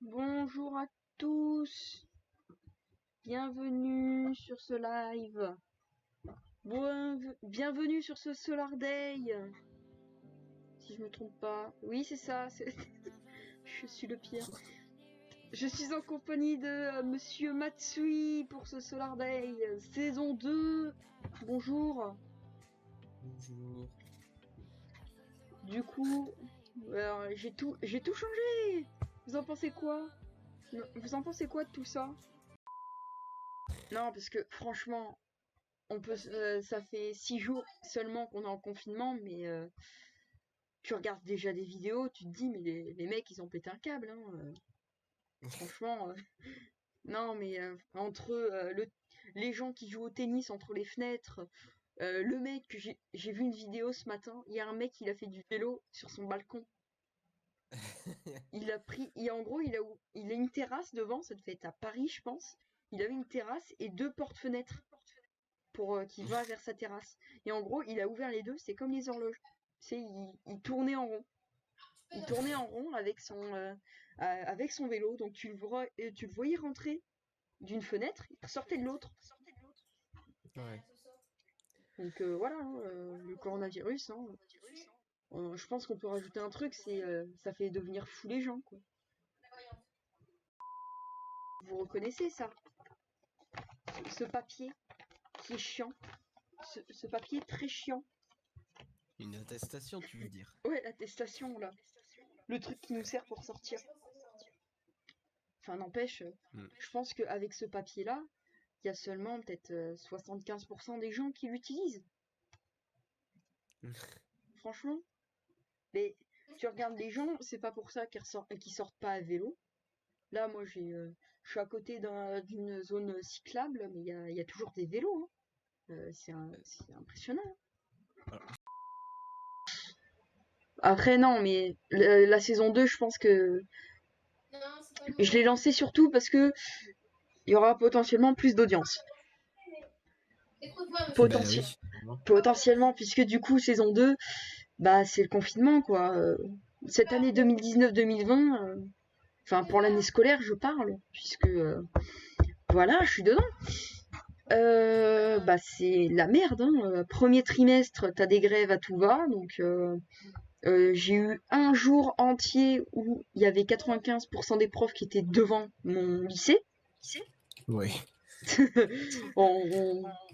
Bonjour à tous, bienvenue sur ce live, bienvenue sur ce Solar Day, si je me trompe pas. Oui, c'est ça, je suis le pire. Je suis en compagnie de Monsieur Matsui pour ce Solar Day, saison 2. Bonjour. Bonjour. Du coup, j'ai tout changé. Vous en pensez quoi? Vous en pensez quoi de tout ça? Non, parce que franchement, ça fait 6 jours seulement qu'on est en confinement, mais tu regardes déjà des vidéos, tu te dis, mais les mecs, ils ont pété un câble, hein. Franchement, non, mais entre les gens qui jouent au tennis entre les fenêtres, le mec que j'ai vu une vidéo ce matin, il y a un mec, il a fait du vélo sur son balcon. En gros, il a une terrasse devant, ça devait être à Paris, je pense. Il avait une terrasse et deux portes-fenêtres pour qui va vers sa terrasse. Et en gros, il a ouvert les deux, c'est comme les horloges. Il tournait en rond. Il tournait en rond avec son vélo, donc tu le voyais rentrer d'une fenêtre, il sortait de l'autre. Ouais. Donc voilà, hein, le coronavirus, hein. Je pense qu'on peut rajouter un truc, c'est ça fait devenir fou les gens, quoi. Vous reconnaissez ça? Ce papier qui est chiant. Ce papier très chiant. Une attestation, tu veux dire? Ouais, l'attestation, là. Le truc qui nous sert pour sortir. Enfin, n'empêche, Mm. je pense qu'avec ce papier-là, il y a seulement peut-être 75% des gens qui l'utilisent. Franchement. Mais tu regardes les gens, c'est pas pour ça qu'ils sortent pas à vélo. Là, moi, je suis à côté d'une zone cyclable, mais il y a toujours des vélos, hein. C'est impressionnant, hein. Alors, Après, non, mais la saison 2, je pense que je l'ai lancée surtout parce que il y aura potentiellement plus d'audience. bah oui, vraiment. Potentiellement, puisque du coup, saison 2, bah, c'est le confinement, quoi. Cette année 2019-2020, enfin, pour l'année scolaire, je parle, puisque, voilà, je suis dedans. Bah, c'est la merde, hein. Premier trimestre, t'as des grèves à tout va, donc j'ai eu un jour entier où il y avait 95% des profs qui étaient devant mon lycée. Oui.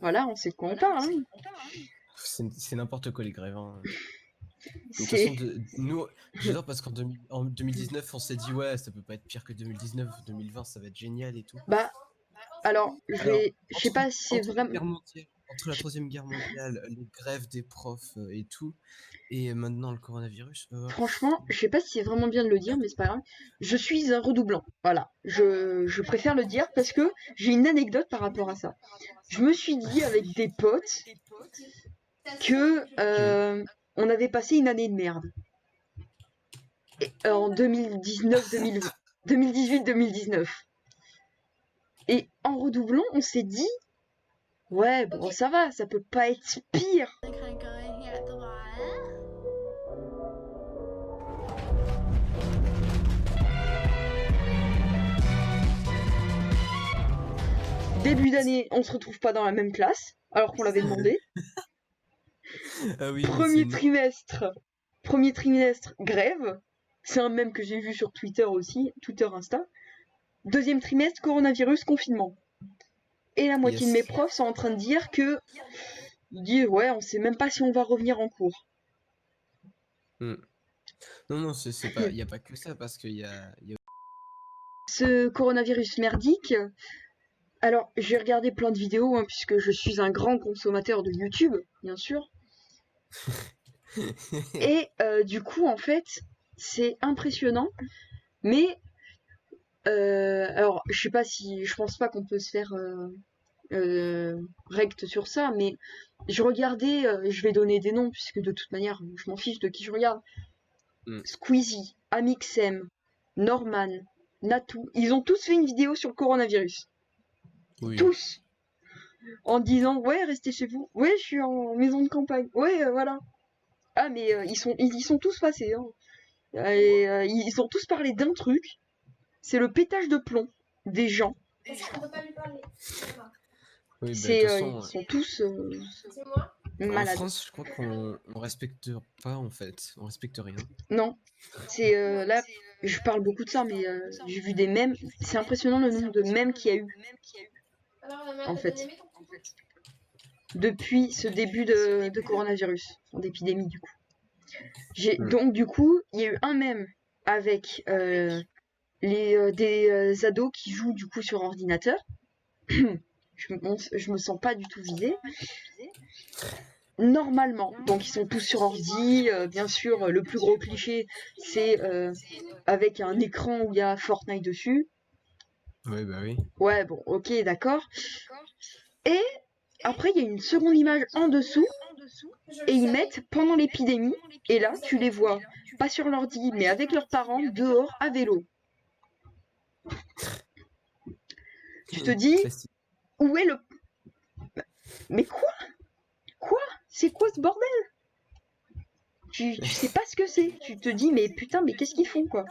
Voilà, on sait de quoi on parle, hein. C'est n'importe quoi les grèves, hein. De toute C'est façon, nous, j'adore parce en 2019, on s'est dit, ouais, ça peut pas être pire que 2019, 2020, ça va être génial et tout. Bah, alors, Alors, je sais pas si c'est vraiment. entre la Troisième Guerre mondiale, les grèves des profs et tout, et maintenant le coronavirus, Franchement, je sais pas si c'est vraiment bien de le dire, mais c'est pas grave. Je suis un redoublant. Voilà. Je préfère le dire parce que j'ai une anecdote par rapport à ça. Je me suis dit avec des potes que on avait passé une année de merde. En 2019-2020. 2018-2019. Et en redoublant, on s'est dit, ouais, bon, ça va, ça peut pas être pire. Début d'année, on se retrouve pas dans la même classe, alors qu'on l'avait demandé. ah oui, mais Premier trimestre, premier trimestre, grève. C'est un mème que j'ai vu sur Twitter aussi, Twitter, Insta. Deuxième trimestre, coronavirus, confinement. Et la moitié de mes profs sont en train de dire que, ouais, on sait même pas si on va revenir en cours. Non, non, c'est pas, il y a pas que ça parce qu'il y a Ce coronavirus merdique. Alors, j'ai regardé plein de vidéos, hein, puisque je suis un grand consommateur de YouTube, bien sûr. Et du coup, en fait, c'est impressionnant. Mais, alors, je sais pas si, je pense pas qu'on peut se faire rect sur ça, mais je regardais, je vais donner des noms, puisque de toute manière, je m'en fiche de qui je regarde. Squeezie, Amixem, Norman, Natou, ils ont tous fait une vidéo sur le coronavirus. Oui. Tous. En disant, ouais, restez chez vous. Ouais, je suis en maison de campagne. Ouais, voilà. Ah, mais ils y sont tous passés, hein. Et, ils ont tous parlé d'un truc. c'est le pétage de plomb des gens. On peut pas lui parler. Ça va. Oui, bah, de C'est, toute façon, ils sont tous C'est moi. en malades. France, je crois qu'on respecte pas en fait. On respecte rien. Non, c'est là, je parle beaucoup de ça, mais j'ai vu des mèmes. C'est impressionnant le nombre de mèmes qu'il y a eu Alors, la mère, en t'as bien fait aimé ton couple? depuis ce début de coronavirus, d'épidémie du coup. Mm. Donc du coup, il y a eu un mème avec des ados qui jouent du coup sur ordinateur. Je me sens pas du tout visée. Normalement, donc ils sont tous sur ordi, bien sûr, le plus gros cliché, c'est avec un écran où il y a Fortnite dessus. Ouais, bah oui. Ouais, bon, ok, d'accord. Et après, il y a une seconde image en dessous, et ils mettent pendant l'épidémie, et là, tu les vois, pas sur l'ordi, mais avec leurs parents, dehors, à vélo. Tu te dis, Classique. où est le... Mais quoi? Quoi? C'est quoi ce bordel? Tu sais pas ce que c'est. Tu te dis, mais putain, mais qu'est-ce qu'ils font, quoi?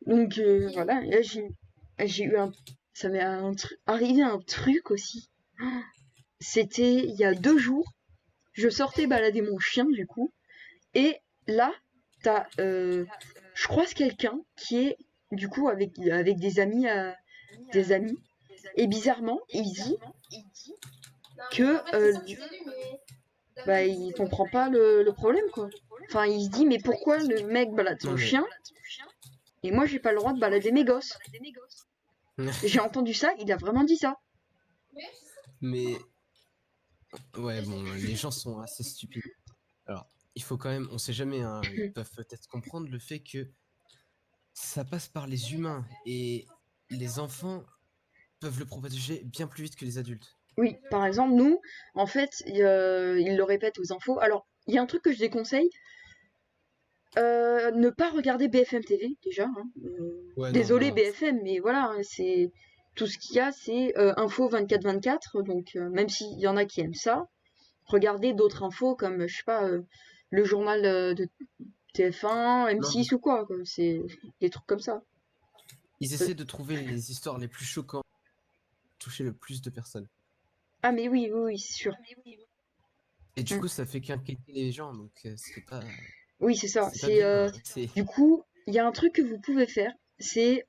Donc voilà, et là j'ai eu un... Ça m'est arrivé un truc aussi. C'était il y a 2 jours. Je sortais balader mon chien, du coup. Et là, t'as... je croise quelqu'un qui est, du coup, avec des amis, des amis. Et bizarrement, il dit que bah, il comprend pas le problème, quoi. Enfin, il se dit, mais pourquoi le mec balade son Non, mais- chien et moi, j'ai pas le droit de balader mes gosses? J'ai entendu ça, il a vraiment dit ça. Mais ouais, bon, les gens sont assez stupides. Alors, il faut quand même, on sait jamais, hein, ils peuvent peut-être comprendre le fait que ça passe par les humains et les enfants peuvent le propager bien plus vite que les adultes. Oui, par exemple, nous, en fait, il le répète aux infos. Alors, il y a un truc que je déconseille. Ne pas regarder BFM TV, déjà. Hein. Ouais, non, Désolé non. BFM, mais voilà, hein, c'est tout ce qu'il y a, c'est info 24/24. Donc, même s'il y en a qui aiment ça, regardez d'autres infos comme, je sais pas, le journal de TF1, Non, M6 ou quoi. C'est des trucs comme ça. ils essaient de trouver les histoires les plus choquantes, toucher le plus de personnes. Ah, mais oui, oui, oui, c'est sûr. Et du Mm. coup, ça fait qu'inquiéter les gens, donc c'est pas, Oui, c'est ça. c'est pas bien. Hein. C'est... Du coup, il y a un truc que vous pouvez faire, c'est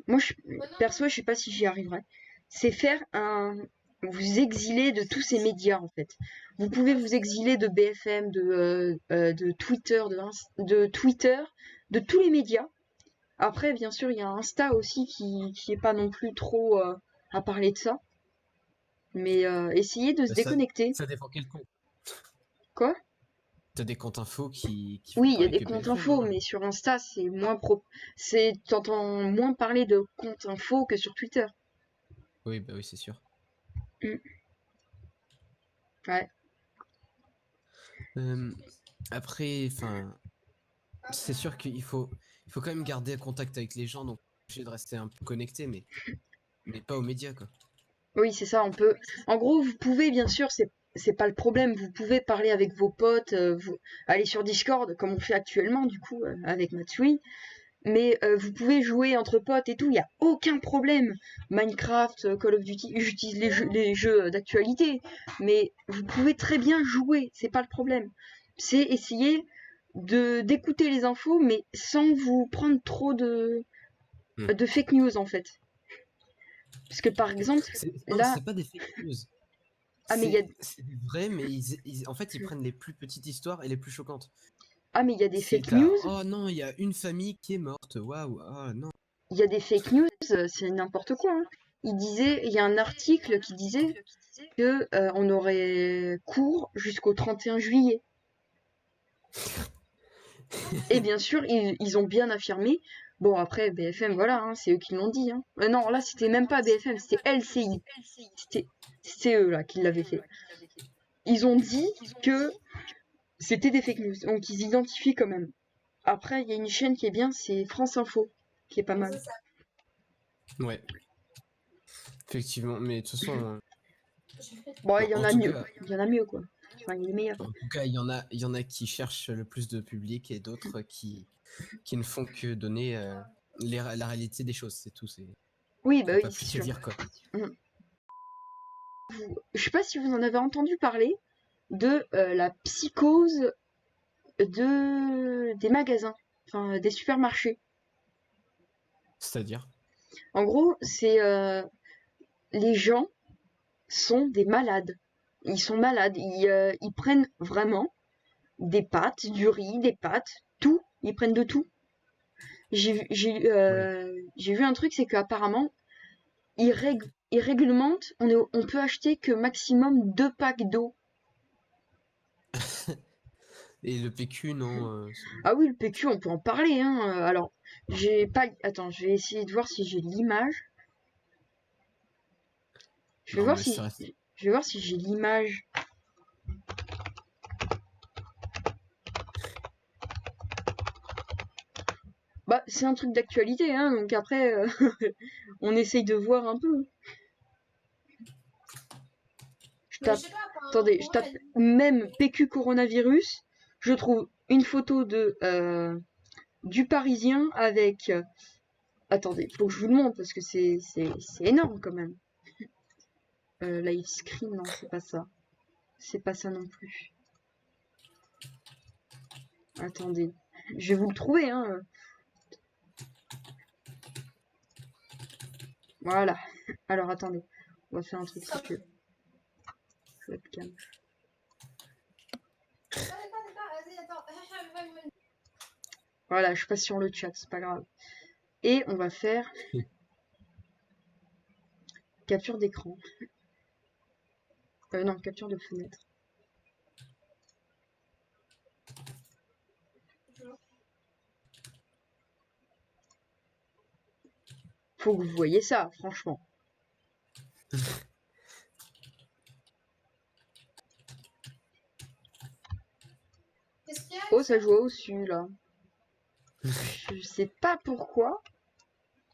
moi, perso, je sais pas si j'y arriverai. C'est faire vous exiler de tous ces médias en fait. Vous pouvez vous exiler de BFM, de Twitter, de Twitter, de tous les médias. Après, bien sûr, il y a Insta aussi qui est pas non plus trop à parler de ça. Mais essayez de se déconnecter. Ça dépend quel compte. Quoi? T'as des comptes info qui font Oui, il y a pareil des que comptes BFM. info, Hein. mais sur Insta, c'est moins t'entends moins parler de comptes info que sur Twitter. Oui, bah oui, c'est sûr. Mm. Ouais. Après, enfin, c'est sûr il faut quand même garder contact avec les gens, donc obligé de rester un peu connecté, mais pas aux médias, quoi. Oui, c'est ça, on peut. En gros, vous pouvez, bien sûr, c'est pas le problème. Vous pouvez parler avec vos potes, aller sur Discord, comme on fait actuellement, du coup, avec Matsui. Mais vous pouvez jouer entre potes et tout, il n'y a aucun problème. Minecraft, Call of Duty, j'utilise les jeux d'actualité, mais vous pouvez très bien jouer, c'est pas le problème. C'est essayer d'écouter les infos, mais sans vous prendre trop de fake news en fait. Parce que par exemple, Non, là, c'est pas des fake news. ah mais il y a, C'est vrai, mais en fait, ils prennent les plus petites histoires et les plus choquantes. ah mais il y a des C'est fake news, oh non, il y a une famille qui est morte, waouh, ah non. il y a des fake news, c'est n'importe quoi. Hein. Il y a un article qui disait que on aurait cours jusqu'au 31 juillet. Et bien sûr, ils ont bien affirmé. Bon, après, BFM, voilà, hein, c'est eux qui l'ont dit. Hein. Non, là, c'était même pas BFM, c'était LCI. C'était eux, là, qui l'avaient fait. Ils ont dit que c'était des fake news, donc ils identifient quand même. Après, il y a une chaîne qui est bien, c'est France Info, qui est pas mal. Ouais. Effectivement, mais de toute façon. Bon, il y en En a tout mieux. cas, Il y en a mieux, quoi. Enfin, il est meilleur. En tout cas, il y en a qui cherchent le plus de public et d'autres qui ne font que donner la réalité des choses, c'est tout. Oui, bah Y a oui, pas c'est plus à sûr. dire, quoi. Je sais pas si vous en avez entendu parler de la psychose des magasins, enfin des supermarchés. C'est-à-dire? En gros, c'est les gens sont des malades. Ils sont malades. Ils prennent vraiment des pâtes, du riz, des pâtes, tout. Ils prennent de tout. Oui. J'ai vu un truc, c'est qu'apparemment, ils réglementent, on peut acheter que maximum 2 packs d'eau. Et le PQ, non. Ah oui, le PQ, on peut en parler, hein. Alors, j'ai pas... Attends, je vais essayer de voir si j'ai l'image. Je vais Non, voir mais si... ça reste. Je vais voir si j'ai l'image. Bah, c'est un truc d'actualité, hein, donc après, on essaye de voir un peu. Je Mais tape... je sais pas, enfin, Attendez, je pour tape elle. même PQ coronavirus. Je trouve une photo du Parisien avec... Attendez, faut que je vous le montre parce que c'est énorme quand même. Live screen, non, c'est pas ça. C'est pas ça non plus. Attendez, je vais vous le trouver, hein. Voilà. Alors attendez, on va faire un truc sérieux. Webcam. Vas-y, attends. Voilà, je passe sur le chat, c'est pas grave. Et on va faire capture d'écran. Non, capture de fenêtre. Faut que vous voyez ça, franchement. Qu'est-ce qu'il y a? Oh, ça joue au-dessus, là. Je sais pas pourquoi,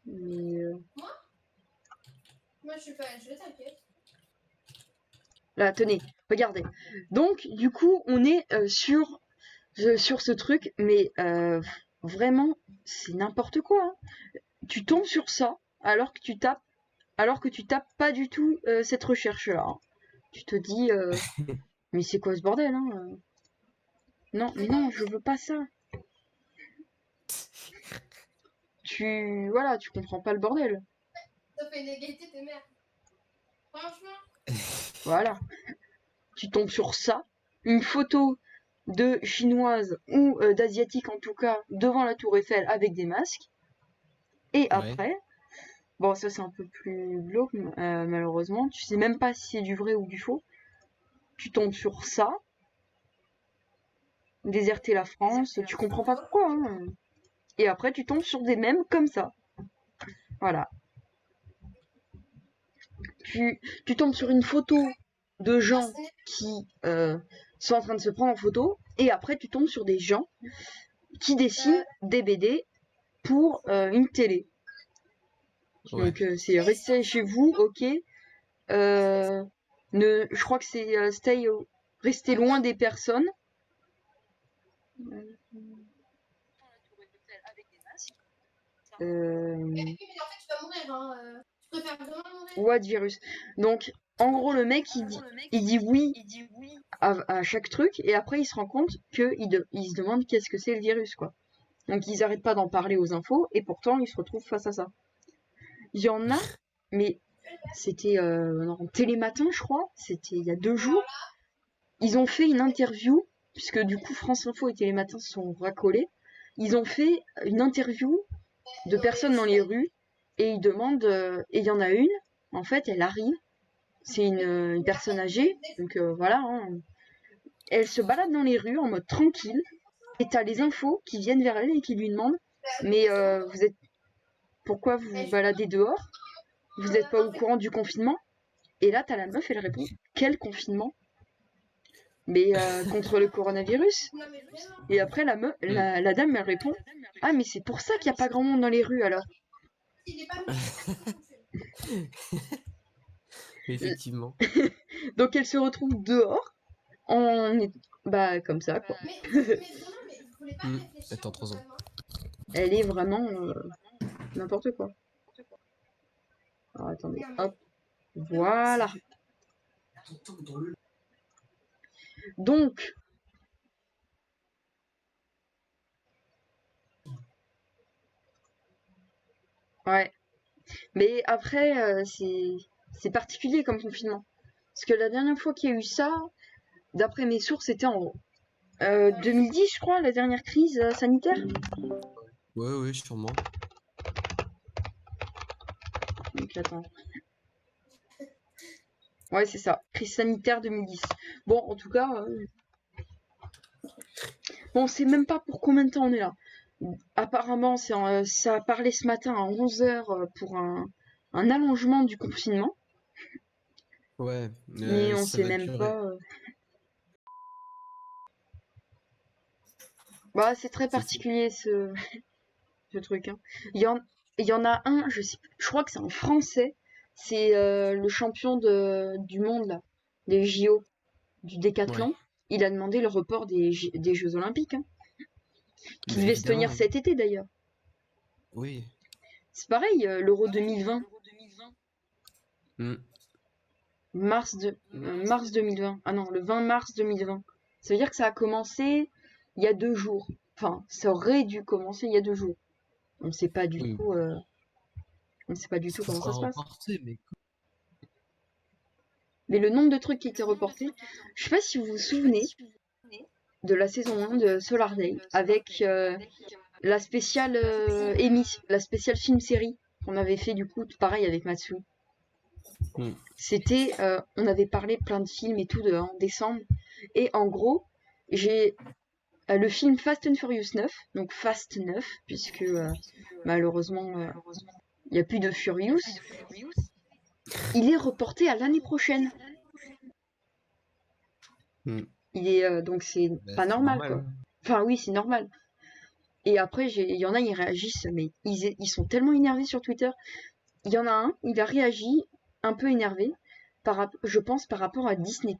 mais... Moi, je suis pas je t'inquiète. Là, tenez, regardez. Donc, du coup, on est sur ce truc, mais vraiment, c'est n'importe quoi, hein. Tu tombes sur ça, alors que tu tapes pas du tout cette recherche-là, hein. Tu te dis, mais c'est quoi ce bordel, hein? Non, mais non, je veux pas ça. Voilà, tu comprends pas le bordel. Ça fait une égalité de merde. Franchement. Voilà. Tu tombes sur ça, une photo de chinoise ou d'asiatique en tout cas devant la tour Eiffel avec des masques. Et après, bon ça c'est un peu plus glauque malheureusement, tu sais même pas si c'est du vrai ou du faux. Tu tombes sur ça, déserter la France, tu comprends pas pourquoi, hein. Et après tu tombes sur des mèmes comme ça. Voilà. Tu tombes sur une photo de gens qui sont en train de se prendre en photo, et après tu tombes sur des gens qui dessinent des BD pour une télé. Ouais. Donc c'est rester chez vous, ok. Je crois que c'est rester loin des personnes. Mais en fait, tu vas mourir. Hein. Tu préfères vraiment mourir. What virus. Donc en gros le mec il dit oui à chaque truc et après il se rend compte qu'il se demande qu'est-ce que c'est le virus quoi. Donc ils arrêtent pas d'en parler aux infos et pourtant ils se retrouvent face à ça. Il y en a, mais c'était en Télématin je crois, c'était il y a 2 jours. Ils ont fait une interview, puisque du coup France Info et Télématin se sont racolés. Ils ont fait une interview de personnes dans les rues et ils demandent, et il y en a une, en fait elle arrive, c'est une personne âgée, donc voilà, hein. Elle se balade dans les rues en mode tranquille et t'as les infos qui viennent vers elle et qui lui demandent mais pourquoi vous vous baladez dehors, vous n'êtes pas au courant du confinement? Et là t'as la meuf, elle répond quel confinement? Mais contre le coronavirus. Et après la dame elle répond ah mais c'est pour ça qu'il n'y a pas grand monde dans les rues alors. Effectivement. Donc elle se retrouve dehors On est... Bah, comme ça, quoi. Mais Thomas, mais vous voulez pas réfléchir Attends, 3 ans. quand même, hein. Elle est vraiment n'importe quoi. Alors, attendez, Non, mais- hop. Voilà. Donc, ouais. Mais après, c'est particulier comme confinement. Parce que la dernière fois qu'il y a eu ça, d'après mes sources, c'était en 2010, je crois, la dernière crise sanitaire. Ouais, sûrement. Donc, attends. Ouais, c'est ça. Crise sanitaire 2010. Bon, en tout cas, bon, on sait même pas pour combien de temps on est là. Apparemment, ça a parlé ce matin à 11h pour un allongement du confinement. Ouais, Mais on ça sait va même durer. pas. Bah, c'est très C'est fou. particulier ce truc. Hein. Il y en a un, je crois que c'est en français. C'est le champion du monde, là, des JO, du décathlon. Ouais. Il a demandé le report des Jeux Olympiques, hein, qui Bah, devaient se tenir évidemment. cet été d'ailleurs. Oui. C'est pareil, l'Euro 2020, Hmm. mars 2020. Ah non, le 20 mars 2020. Ça veut dire que ça a commencé il y a 2 jours. Enfin, ça aurait dû commencer il y a 2 jours. On sait pas du Oui. tout, on sait pas du tout Ça comment sera ça se passe. reporté, mais Mais le nombre de trucs qui étaient reportés, je sais pas si vous vous souvenez de la saison 1 de Solar Day avec la spéciale la spéciale film-série qu'on avait fait du coup, pareil avec Matsu. Hmm. C'était, on avait parlé plein de films et tout en décembre. Et en gros, j'ai le film Fast and Furious 9, donc Fast 9, puisque malheureusement, il n'y a plus de Furious. Il est reporté à l'année prochaine. Hmm. Il est donc c'est Bah, pas c'est normal quoi. hein. Enfin oui, c'est normal. Et après, il y en a, ils réagissent, mais ils sont tellement énervés sur Twitter. Il y en a un, il a réagi un peu énervé, je pense, par rapport à Disney+.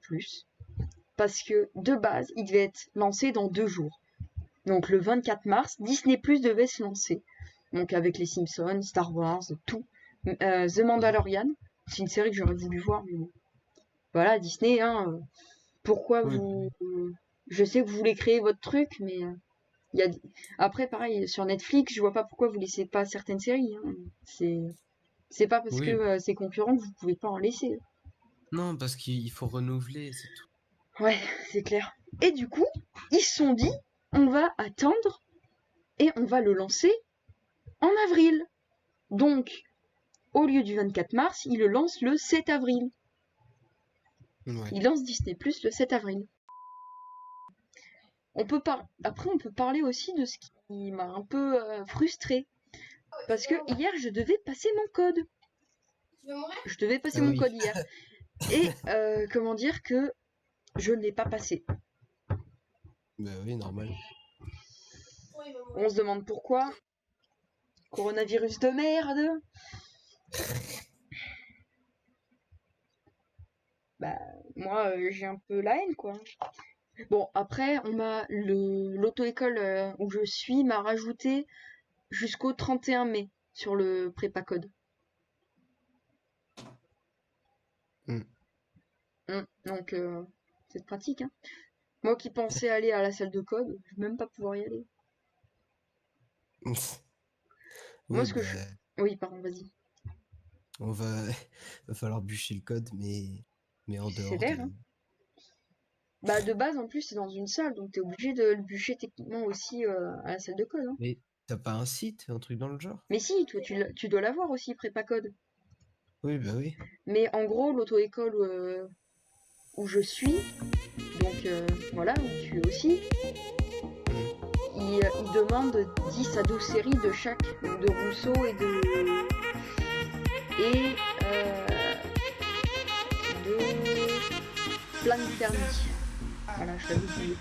Parce que, de base, il devait être lancé dans 2 jours. Donc le 24 mars, Disney+, devait se lancer. Donc avec les Simpsons, Star Wars, tout. The Mandalorian, c'est une série que j'aurais voulu voir, mais bon. Voilà, Disney, hein. Pourquoi Oui. vous... Je sais que vous voulez créer votre truc, mais... Il y a... Après, pareil, sur Netflix, je vois pas pourquoi vous laissez pas certaines séries. Hein. C'est pas parce Oui. que c'est concurrent que vous pouvez pas en laisser. Non, parce qu'il faut renouveler, c'est tout. Ouais, c'est clair. Et du coup, ils se sont dit, on va attendre et on va le lancer en avril. Donc, au lieu du 24 mars, ils le lancent le 7 avril. Ouais. Ils lancent Disney Plus le 7 avril. Après, on peut parler aussi de ce qui m'a un peu frustrée. Parce que hier, je devais passer mon code. Tu veux mourir? Je devais passer Ah mon oui. code hier. Et comment dire que je ne l'ai pas passé. Bah oui, normal. Ouais, il va mourir. On se demande pourquoi. Coronavirus de merde. Bah, moi, j'ai un peu la haine, quoi. Bon, après, l'auto-école où je suis m'a rajouté jusqu'au 31 mai sur le prépa code. Donc, c'est pratique, hein. Moi qui pensais aller à la salle de code, je vais même pas pouvoir y aller. Moi, Oui, ce que bah, je... Oui, pardon, vas-y. on va... va falloir bûcher le code, mais en C'est dehors sévère, de... hein. Bah, de base, en plus, c'est dans une salle, donc t'es obligé de le bûcher techniquement aussi à la salle de code, hein. Mais t'as pas un site, un truc dans le genre? Mais si, toi, tu dois l'avoir aussi, prépa code. Oui, bah oui. Mais en gros, l'auto-école où je suis, donc voilà, où tu es aussi, il demande 10 à 12 séries de chaque, donc de Rousseau et de Planck Fermi. Voilà, je l'avais oublié.